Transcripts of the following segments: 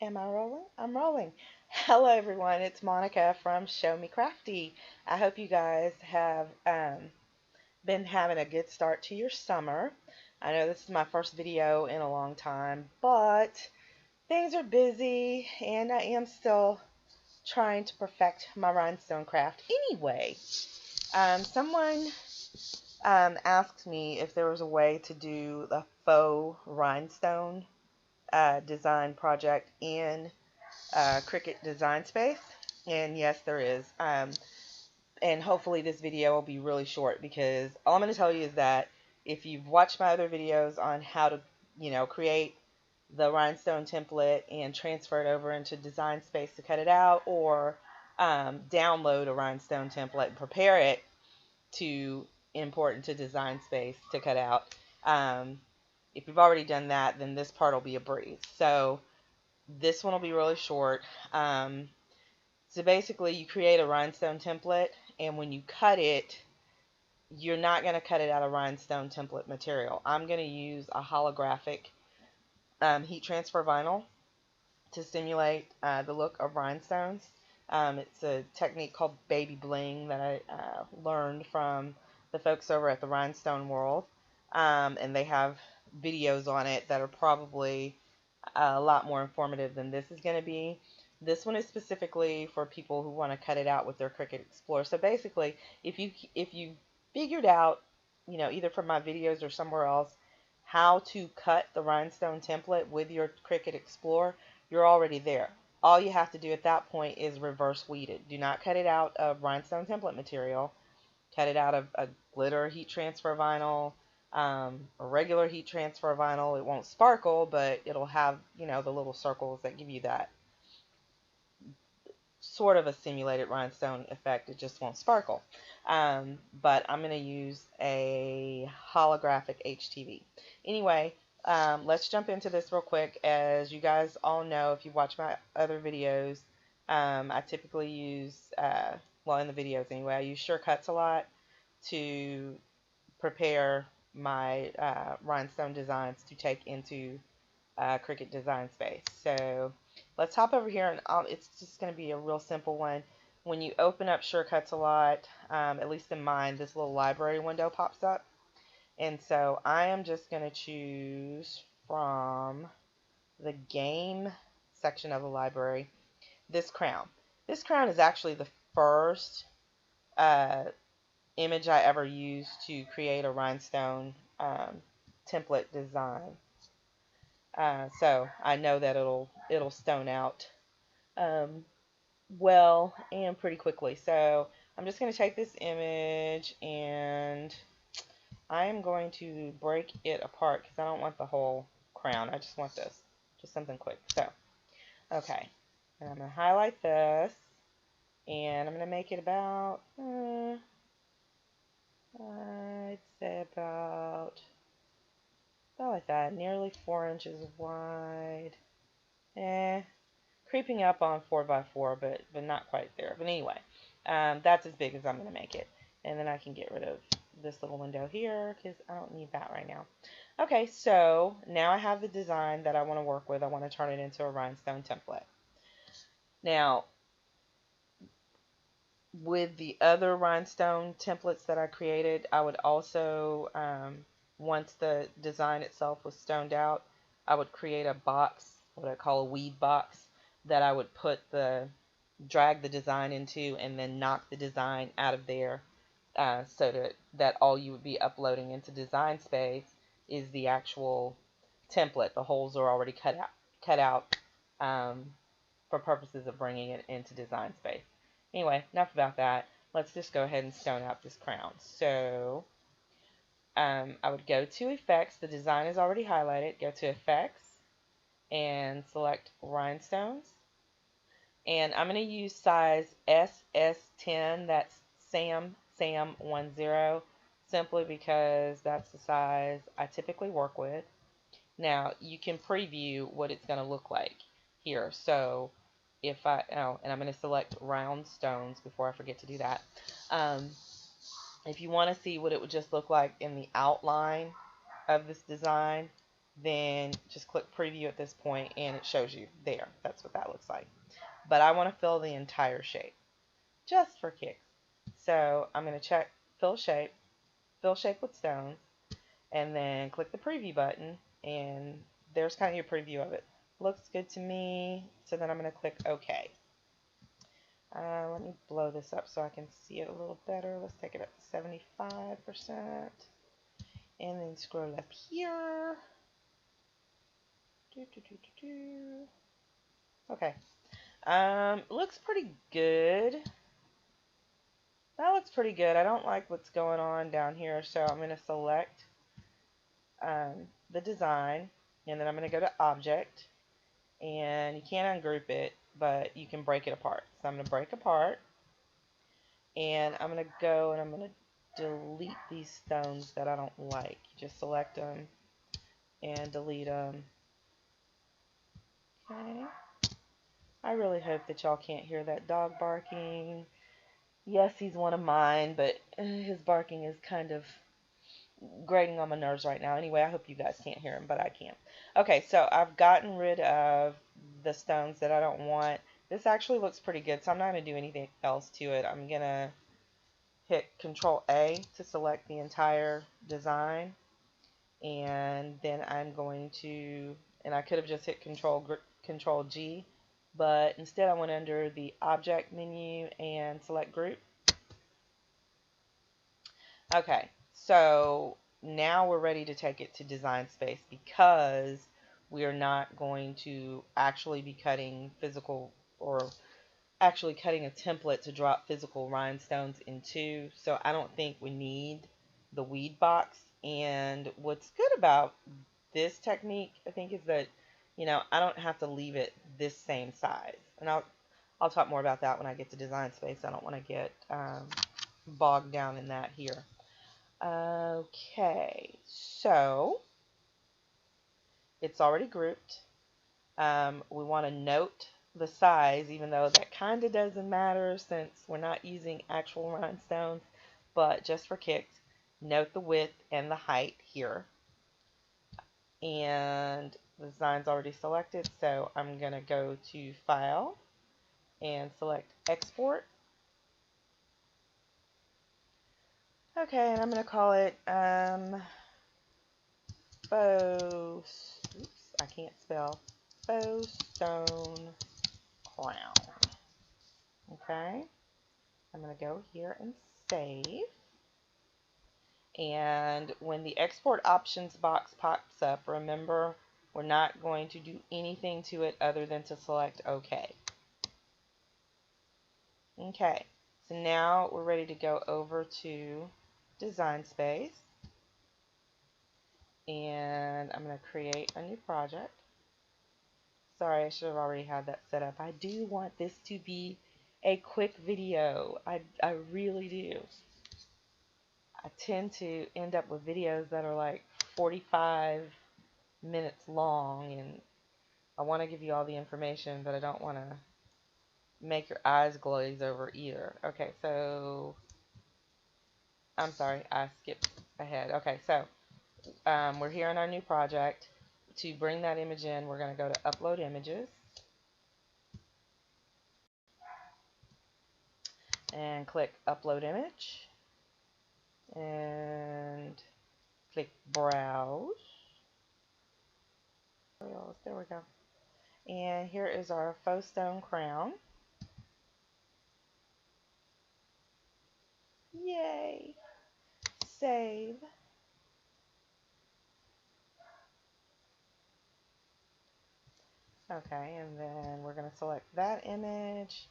Am I rolling? I'm rolling. Hello, everyone. It's Monica from Show Me Crafty. I hope you guys have been having a good start to your summer. I know this is my first video in a long time, but things are busy and I am still trying to perfect my rhinestone craft anyway. Someone asked me if there was a way to do the faux rhinestone design project in Cricut Design Space. And yes, there is. And hopefully this video will be really short because all I'm going to tell you is that if you've watched my other videos on how to, create the rhinestone template and transfer it over into Design Space to cut it out, or download a rhinestone template and prepare it to import into Design Space to cut out. If you've already done that, then this part will be a breeze. So this one will be really short. So basically, you create a rhinestone template, and when you cut it, you're not going to cut it out of rhinestone template material. I'm going to use a holographic heat transfer vinyl to simulate the look of rhinestones. It's a technique called baby bling that I learned from the folks over at the Rhinestone World, and they have videos on it that are probably a lot more informative than this is going to be. This one is specifically for people who want to cut it out with their Cricut Explore. So basically, if you figured out, either from my videos or somewhere else, how to cut the rhinestone template with your Cricut Explore, you're already there. All you have to do at that point is reverse weed it. Do not cut it out of rhinestone template material. Cut it out of a glitter heat transfer vinyl, a regular heat transfer vinyl. It won't sparkle, but it'll have, the little circles that give you that sort of a simulated rhinestone effect. It just won't sparkle. But I'm going to use a holographic HTV. Anyway, let's jump into this real quick. As you guys all know, if you watch my other videos, I typically use, well, in the videos anyway, I use Cuts a lot to prepare my rhinestone designs to take into Cricut Design Space. So let's hop over here, and it's just going to be a real simple one. When you open up Cuts a lot, at least in mine, this little library window pops up. And so I am just going to choose from the game section of the library this crown. This crown is actually the first uh, image I ever used to create a rhinestone template design. So I know that it'll stone out well and pretty quickly. So I'm just going to take this image and I am going to break it apart because I don't want the whole crown. I just want this, just something quick. So, okay, and I'm going to highlight this and I'm going to make it about, I'd say about like that, nearly 4 inches wide. Creeping up on 4 by 4, but not quite there. But anyway, that's as big as I'm going to make it. And then I can get rid of this little window here because I don't need that right now. Okay, so now I have the design that I want to work with. I want to turn it into a rhinestone template. Now, with the other rhinestone templates that I created, I would also, once the design itself was stoned out, I would create a box, what I call a weed box, that I would drag the design into and then knock the design out of there, so that all you would be uploading into Design Space is the actual template. The holes are already cut out for purposes of bringing it into Design Space. Anyway, enough about that. Let's just go ahead and stone out this crown. So I would go to Effects. The design is already highlighted. Go to Effects and select Rhinestones. And I'm going to use size SS10. That's Sam10, simply because that's the size I typically work with. Now, you can preview what it's going to look like here. So, and I'm going to select round stones before I forget to do that. If you want to see what it would just look like in the outline of this design, then just click preview at this point and it shows you there. That's what that looks like. But I want to fill the entire shape, just for kicks. So I'm going to check fill shape with stones, and then click the preview button, and there's kind of your preview of it. Looks good to me, so then I'm going to click OK. Let me blow this up so I can see it a little better. Let's take it up to 75%, and then scroll up here. Okay. Looks pretty good. That looks pretty good. I don't like what's going on down here, so I'm going to select the design, and then I'm going to go to Object, and you can't ungroup it, but you can break it apart. So I'm going to break apart, and I'm going to go and I'm going to delete these stones that I don't like. Just select them and delete them. Okay. I really hope that y'all can't hear that dog barking. Yes, he's one of mine, but his barking is kind of grating on my nerves right now. Anyway, I hope you guys can't hear him, but I can. Okay, so I've gotten rid of the stones that I don't want. This actually looks pretty good, so I'm not going to do anything else to it. I'm going to hit Control A to select the entire design, and then I'm going to, and I could have just hit Control G, but instead I went under the Object menu and select Group. Okay, so now we're ready to take it to Design Space, because we are not going to actually be cutting physical, or actually cutting a template to drop physical rhinestones into, so I don't think we need the weed box. And what's good about this technique, I think, is that, you know, I don't have to leave it this same size. And I'll talk more about that when I get to Design Space. I don't want to get bogged down in that here. Okay, so it's already grouped. We want to note the size, even though that kind of doesn't matter since we're not using actual rhinestones, but just for kicks, note the width and the height here. And the design's already selected, so I'm going to go to File and select Export. Okay, and I'm going to call it Faux, oops, I can't spell, Faux Stone Crown. Okay, I'm going to go here and save. And when the export options box pops up, remember, we're not going to do anything to it other than to select OK. Okay, so now we're ready to go over to Design Space. And I'm going to create a new project. Sorry, I should have already had that set up. I do want this to be a quick video. I really do. I tend to end up with videos that are like 45 minutes long, and I want to give you all the information, but I don't want to make your eyes glaze over either. Okay, so I'm sorry, I skipped ahead. Okay, so we're here in our new project. To bring that image in, we're going to go to Upload Images and click Upload Image and click Browse. There we go. And here is our faux stone crown. Yay! Save. Okay, and then we're going to select that image,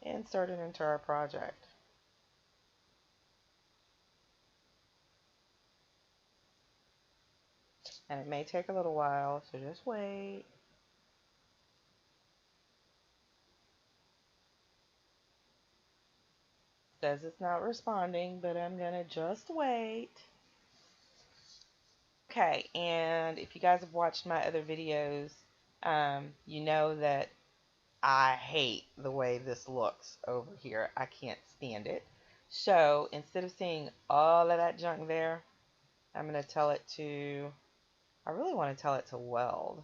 insert it into our project. And it may take a little while, so just wait. Says it's not responding, but I'm going to just wait. Okay, and if you guys have watched my other videos, you know that I hate the way this looks over here. I can't stand it. So instead of seeing all of that junk there, I'm going to tell it to I really want to tell it to weld.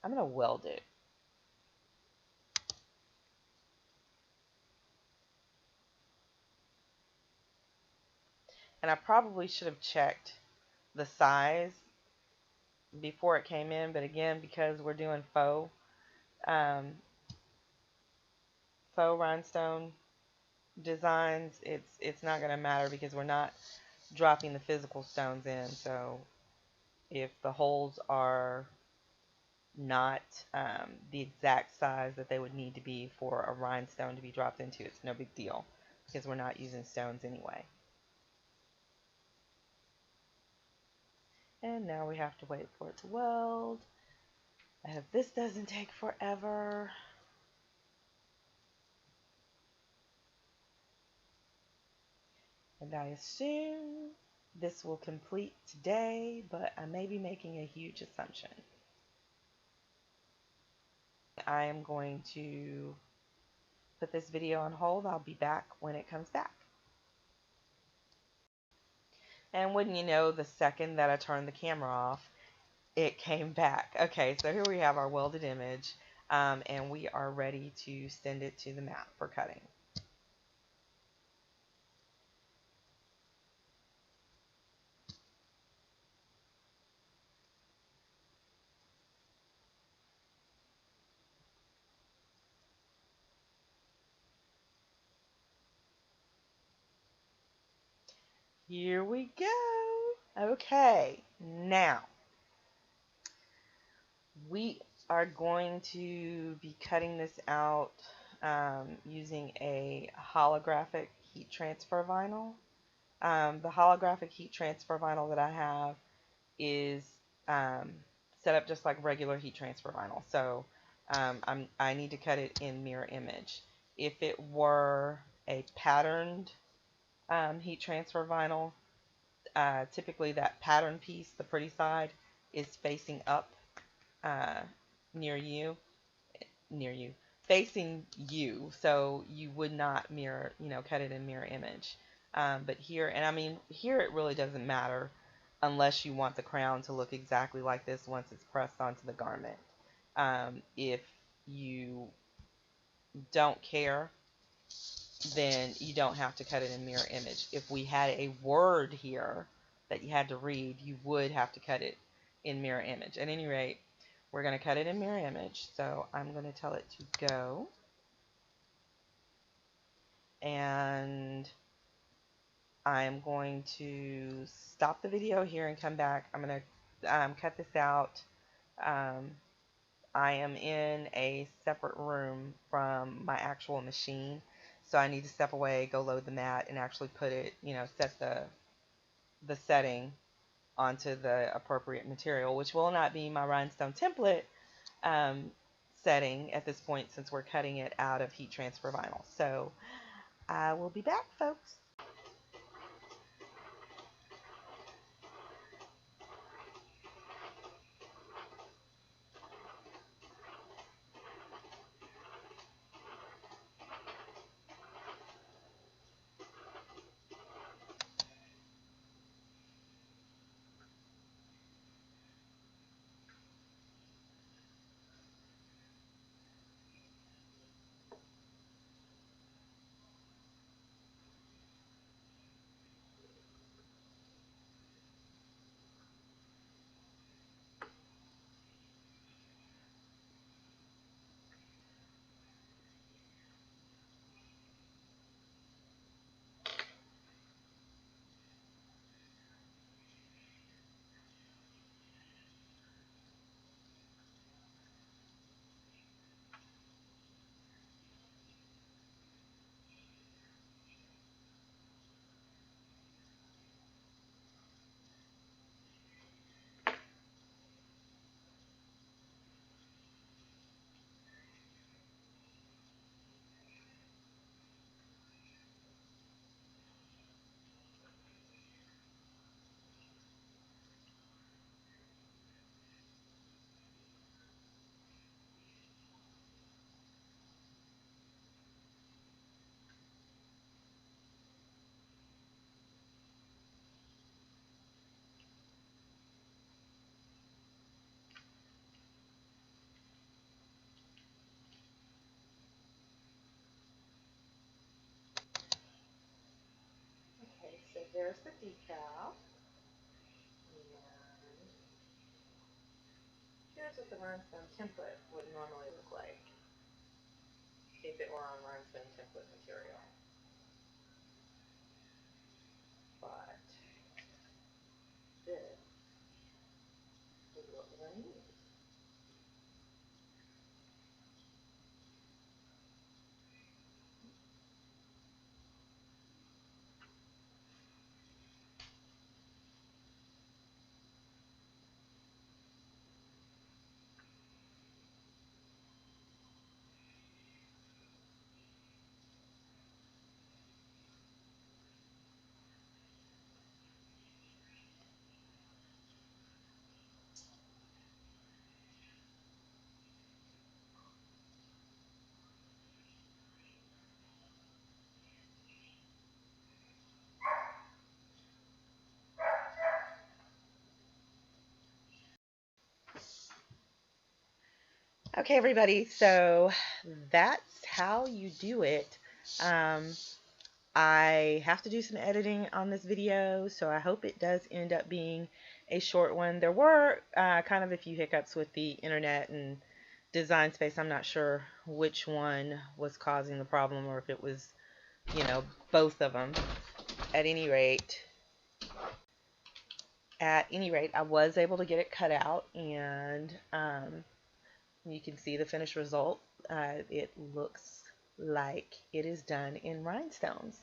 I'm going to weld it. And I probably should have checked the size before it came in, but again, because we're doing um, faux rhinestone designs, it's not going to matter because we're not dropping the physical stones in. So if the holes are not the exact size that they would need to be for a rhinestone to be dropped into, it's no big deal because we're not using stones anyway. And now we have to wait for it to weld. I hope this doesn't take forever. And I assume this will complete today, but I may be making a huge assumption. I am going to put this video on hold. I'll be back when it comes back. And wouldn't you know, the second that I turned the camera off, it came back. Okay, so here we have our welded image, and we are ready to send it to the mat for cutting. Here we go. Okay, now we are going to be cutting this out using a holographic heat transfer vinyl. The holographic heat transfer vinyl that I have is um, set up just like regular heat transfer vinyl. So I need to cut it in mirror image. If it were a patterned heat transfer vinyl, typically that pattern piece, the pretty side, is facing up uh, near you, near you, facing you, so you would not mirror, cut it in mirror image. But here, and I mean, here it really doesn't matter unless you want the crown to look exactly like this once it's pressed onto the garment. If you don't care, then you don't have to cut it in mirror image. If we had a word here that you had to read, you would have to cut it in mirror image. At any rate, we're going to cut it in mirror image, so I'm going to tell it to go. And I'm going to stop the video here and come back. I'm going to cut this out. I am in a separate room from my actual machine, so I need to step away, go load the mat, and actually put it, set the setting onto the appropriate material, which will not be my rhinestone template um, setting at this point since we're cutting it out of heat transfer vinyl. So I will be back, folks. there's the decal. And here's what the rhinestone template would normally look like if it were on rhinestone template material. But this is what we're going to use. Okay, everybody, so that's how you do it. I have to do some editing on this video, so I hope it does end up being a short one. There were kind of a few hiccups with the internet and Design Space. I'm not sure which one was causing the problem or if it was, both of them. At any rate, I was able to get it cut out, and you can see the finished result. It looks like it is done in rhinestones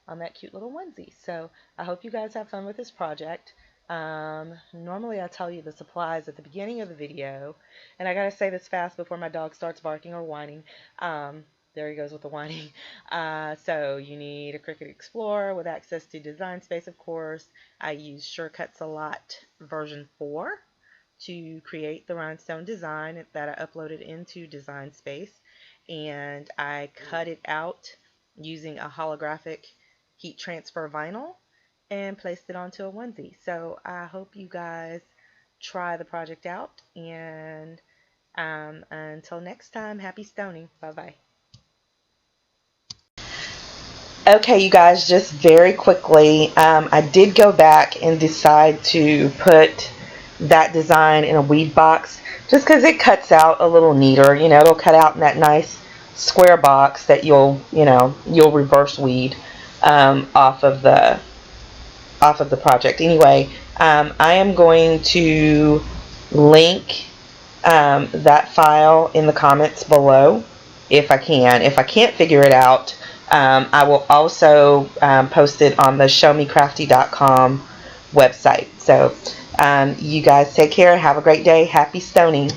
on that cute little onesie. So I hope you guys have fun with this project. Normally I tell you the supplies at the beginning of the video, and I gotta say this fast before my dog starts barking or whining. There he goes with the whining. So you need a Cricut Explore with access to Design Space, of course. I use Cricut a Lot version 4 to create the rhinestone design that I uploaded into Design Space, and I cut it out using a holographic heat transfer vinyl and placed it onto a onesie. So I hope you guys try the project out, and until next time, happy stoning. Bye bye. Okay, you guys, just very quickly, I did go back and decide to put that design in a weed box just because it cuts out a little neater. It'll cut out in that nice square box that you'll reverse weed off of the project. Anyway, I am going to link that file in the comments below if I can. If I can't figure it out, I will also post it on the showmecrafty.com website. So you guys take care. Have a great day. Happy stoning.